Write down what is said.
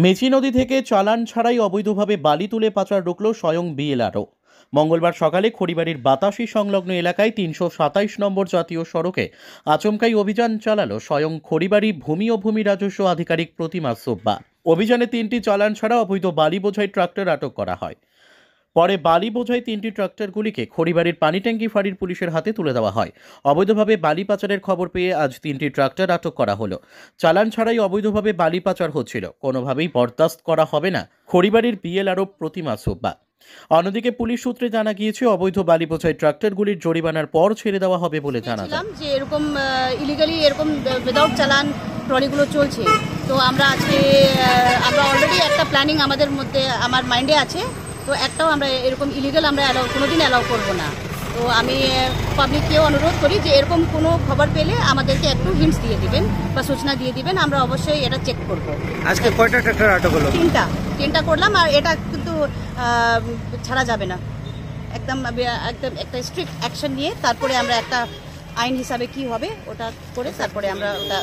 Messi নদী থেকে চালান ছাড়াই অবৈধভাবে বালি তুলে পাচার রুখল স্বয়ং বিএলআরও। মঙ্গলবার সকালে খড়িবাড়ির বাতাসি সংলগ্ন এলাকায় ৩২৭ নম্বর জাতীয় সড়কে আচমকাই অভিযান চালালো স্বয়ং খড়িবাড়ি ভূমি ও ভূমি রাজস্ব আধিকারিক প্রতিমা সুব্বা। অভিযানে ৩টি চালান ছাড়া অবৈধ বালি বোঝাই ট্রাক্টর আটক করা হয়। পরে বালি বোঝাই 3টি ট্রাক্টরগুলিকে খড়িবাড়ির পানিট্যাঙ্কি ফাঁড়ির পুলিশের হাতে তুলে দেওয়া হয়। অবৈধভাবে বালি পাচারের খবর পেয়ে আজ 3টি ট্রাক্টর আটক করা হলো। চালান ছাড়াই অবৈধভাবে বালি পাচার হচ্ছিল, কোনোভাবেই বরদাস্ত করা হবে না খড়িবাড়ির বিএলআরও প্রতিমা সুব্বা। অন্যদিকে পুলিশ সূত্রে জানা গিয়েছে, অবৈধ বালি বোঝাই ট্রাক্টরগুলির জরিমানার পর ছেড়ে দেওয়া হবে বলে জানা যায়। যে এরকম ইলিগালি এরকম উইদাউট চালান ট্রলিগুলো চলছে, তো আমরা অলরেডি একটা প্ল্যানিং আমাদের মধ্যে আমার মাইন্ডে আছে। তো একটাও আমরা এরকম ইলিগাল আমরা কোনোদিন অ্যালাউ করবো না। তো আমি পাবলিককেও অনুরোধ করি যে এরকম কোনো খবর পেলে আমাদেরকে একটু হিন্টস দিয়ে দিবেন বা সূচনা দিয়ে দিবেন, আমরা অবশ্যই এটা চেক করব। আজকে কয়টা ট্রাক্টর আটক হলো? তিনটা করলাম, আর এটা কিন্তু ছাড়া যাবে না। একদম একটা স্ট্রিক্ট অ্যাকশন নিয়ে তারপরে আমরা একটা আইন হিসাবে কি হবে ওটা করে তারপরে আমরা ওটা